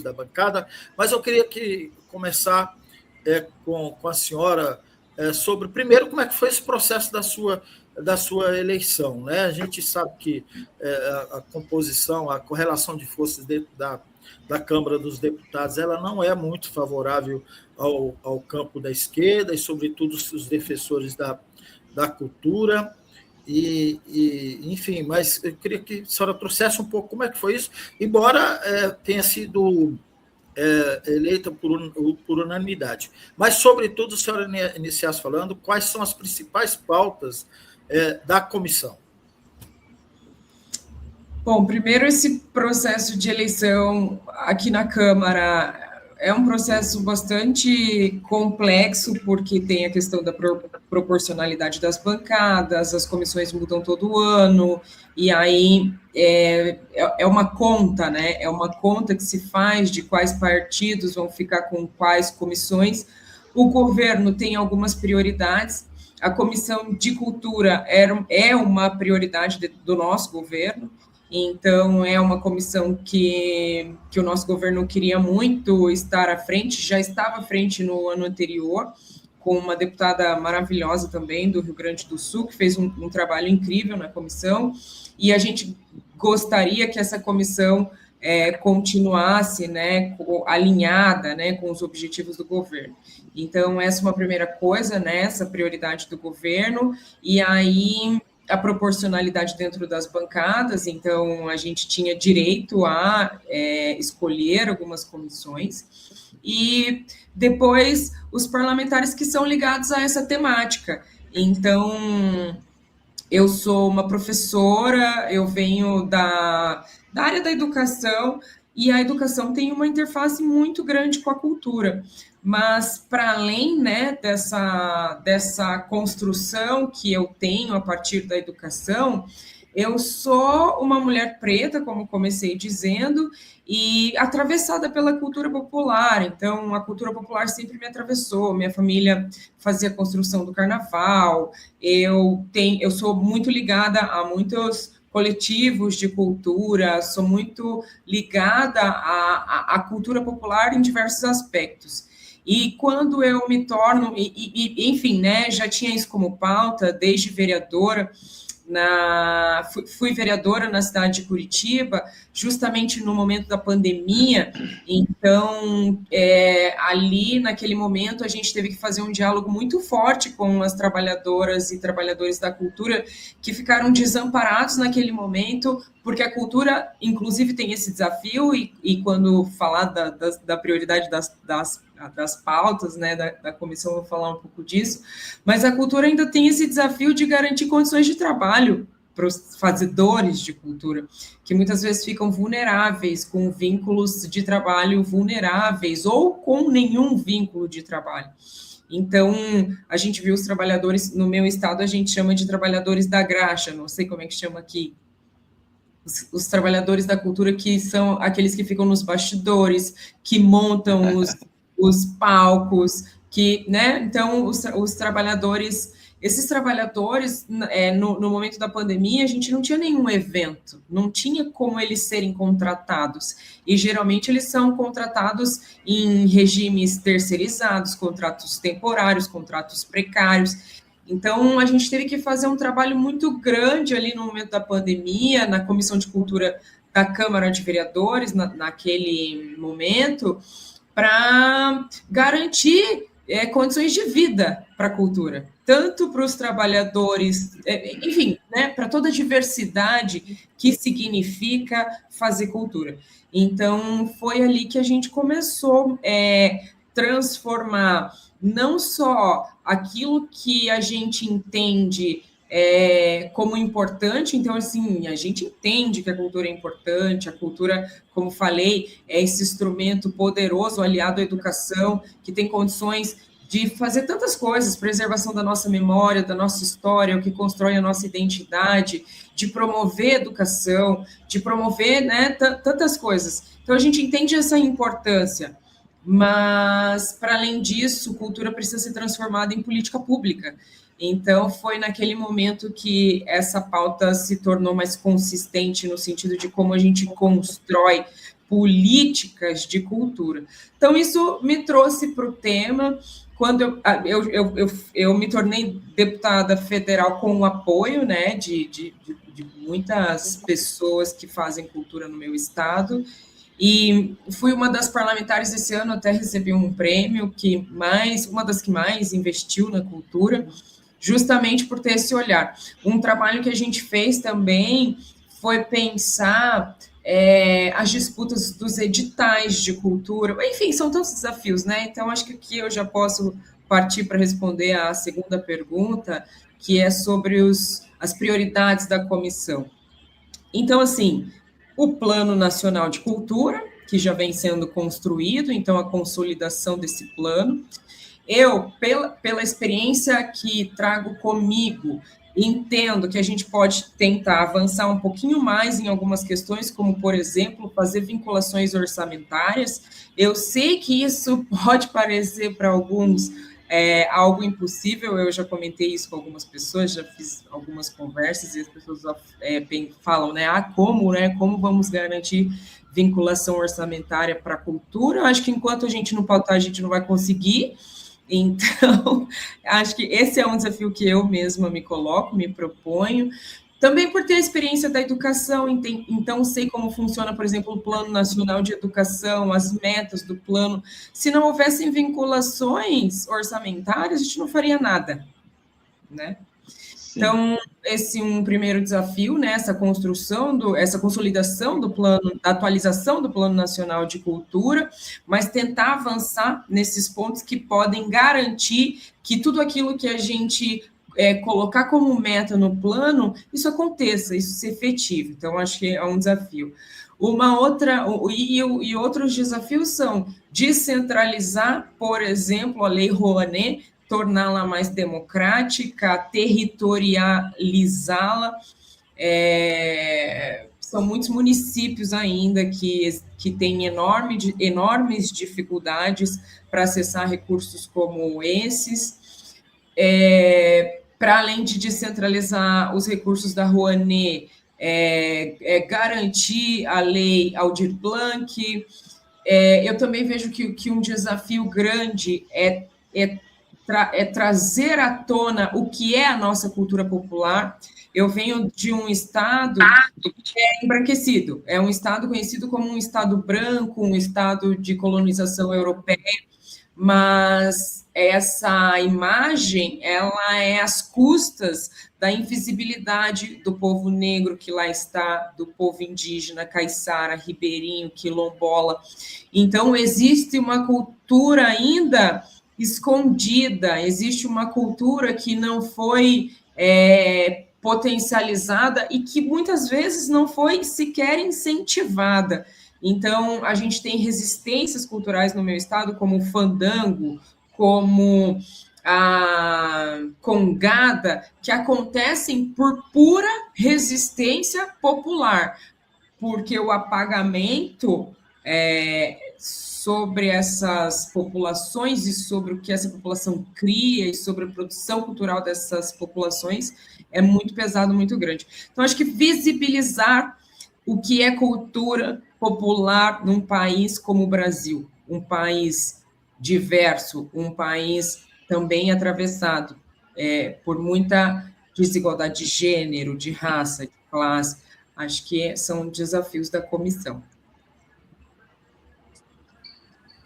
da bancada, mas eu queria começar com a senhora sobre, primeiro, como é que foi esse processo da sua eleição, né? A gente sabe que a composição, a correlação de forças dentro da Câmara dos Deputados, ela não é muito favorável ao campo da esquerda e, sobretudo, os defensores da cultura. Enfim, mas eu queria que a senhora trouxesse um pouco como é que foi isso, embora tenha sido eleita por unanimidade. Mas, sobretudo, a senhora iniciasse falando quais são as principais pautas da comissão. Bom, primeiro, esse processo de eleição aqui na Câmara é um processo bastante complexo, porque tem a questão da proporcionalidade das bancadas, as comissões mudam todo ano, e aí é uma conta, né? É uma conta que se faz de quais partidos vão ficar com quais comissões. O governo tem algumas prioridades. A Comissão de Cultura é uma prioridade do nosso governo. Então, é uma comissão que o nosso governo queria muito estar à frente, já estava à frente no ano anterior, com uma deputada maravilhosa também do Rio Grande do Sul, que fez um trabalho incrível na comissão, e a gente gostaria que essa comissão continuasse, né, alinhada, né, com os objetivos do governo. Então, essa é uma primeira coisa, né, essa prioridade do governo, e aí a proporcionalidade dentro das bancadas, então a gente tinha direito a escolher algumas comissões, e depois os parlamentares que são ligados a essa temática. Então, eu sou uma professora, eu venho da área da educação, e a educação tem uma interface muito grande com a cultura. Mas, para além, né, dessa construção que eu tenho a partir da educação, eu sou uma mulher preta, como comecei dizendo, e atravessada pela cultura popular. Então, a cultura popular sempre me atravessou. Minha família fazia construção do carnaval. Eu sou muito ligada a muitos coletivos de cultura, sou muito ligada à cultura popular em diversos aspectos. E quando eu me torno, enfim, né, já tinha isso como pauta desde vereadora, fui vereadora na cidade de Curitiba, justamente no momento da pandemia. Então, ali naquele momento, a gente teve que fazer um diálogo muito forte com as trabalhadoras e trabalhadores da cultura que ficaram desamparados naquele momento, porque a cultura, inclusive, tem esse desafio, e quando falar da prioridade das pautas, né, da comissão, vou falar um pouco disso, mas a cultura ainda tem esse desafio de garantir condições de trabalho para os fazedores de cultura, que muitas vezes ficam vulneráveis, com vínculos de trabalho vulneráveis, ou com nenhum vínculo de trabalho. Então, a gente viu os trabalhadores, no meu estado, a gente chama de trabalhadores da graxa, não sei como é que chama aqui, os trabalhadores da cultura, que são aqueles que ficam nos bastidores, que montam os palcos, né? Então, os trabalhadores, esses trabalhadores, no momento da pandemia, a gente não tinha nenhum evento, não tinha como eles serem contratados, e geralmente eles são contratados em regimes terceirizados, contratos temporários, contratos precários. Então, a gente teve que fazer um trabalho muito grande ali no momento da pandemia, na Comissão de Cultura da Câmara de Vereadores, naquele momento, para garantir condições de vida para a cultura, tanto para os trabalhadores, enfim, né, para toda a diversidade que significa fazer cultura. Então, foi ali que a gente começou a transformar não só aquilo que a gente entende como importante. Então, assim, a gente entende que a cultura é importante, a cultura, como falei, é esse instrumento poderoso aliado à educação, que tem condições de fazer tantas coisas, preservação da nossa memória, da nossa história, o que constrói a nossa identidade, de promover educação, de promover, né, tantas coisas. Então, a gente entende essa importância, mas, para além disso, cultura precisa ser transformada em política pública. Então, foi naquele momento que essa pauta se tornou mais consistente no sentido de como a gente constrói políticas de cultura. Então, isso me trouxe para o tema. Quando eu me tornei deputada federal com o apoio, né, de muitas pessoas que fazem cultura no meu estado, e fui uma das parlamentares esse ano, até recebi um prêmio uma das que mais investiu na cultura, justamente por ter esse olhar. Um trabalho que a gente fez também foi pensar as disputas dos editais de cultura. Enfim, são tantos desafios, né? Então, acho que aqui eu já posso partir para responder a segunda pergunta, que é sobre as prioridades da comissão. Então, assim, o Plano Nacional de Cultura, que já vem sendo construído, então a consolidação desse plano. Eu, pela experiência que trago comigo, entendo que a gente pode tentar avançar um pouquinho mais em algumas questões, como, por exemplo, fazer vinculações orçamentárias. Eu sei que isso pode parecer para alguns algo impossível, eu já comentei isso com algumas pessoas, já fiz algumas conversas e as pessoas falam, né, como vamos garantir vinculação orçamentária para a cultura? Eu acho que enquanto a gente não pautar, a gente não vai conseguir. Então, acho que esse é um desafio que eu mesma me coloco, me proponho. Também por ter a experiência da educação, então sei como funciona, por exemplo, o Plano Nacional de Educação, as metas do plano. Se não houvessem vinculações orçamentárias, a gente não faria nada, né? Sim. Então, esse é um primeiro desafio, né? Essa consolidação do plano, da atualização do Plano Nacional de Cultura, mas tentar avançar nesses pontos que podem garantir que tudo aquilo que a gente colocar como meta no plano, isso aconteça, isso se efetive. Então, acho que é um desafio. Outros desafios são descentralizar, por exemplo, a Lei Rouanet, torná-la mais democrática, territorializá-la. São muitos municípios ainda que têm enormes dificuldades para acessar recursos como esses. Para além de descentralizar os recursos da Rouanet, garantir a lei Aldir Blanc. Eu também vejo que um desafio grande é trazer à tona o que é a nossa cultura popular. Eu venho de um estado que é embranquecido, é um estado conhecido como um estado branco, um estado de colonização europeia, mas essa imagem, ela é às custas da invisibilidade do povo negro que lá está, do povo indígena, caiçara, ribeirinho, quilombola. Então, existe uma cultura ainda escondida, existe uma cultura que não foi potencializada e que muitas vezes não foi sequer incentivada. Então, a gente tem resistências culturais no meu estado, como o fandango, como a congada, que acontecem por pura resistência popular, porque o apagamento sobre essas populações e sobre o que essa população cria e sobre a produção cultural dessas populações é muito pesado, muito grande. Então, acho que visibilizar o que é cultura popular num país como o Brasil, um país diverso, um país também atravessado por muita desigualdade de gênero, de raça, de classe. Acho que são desafios da comissão.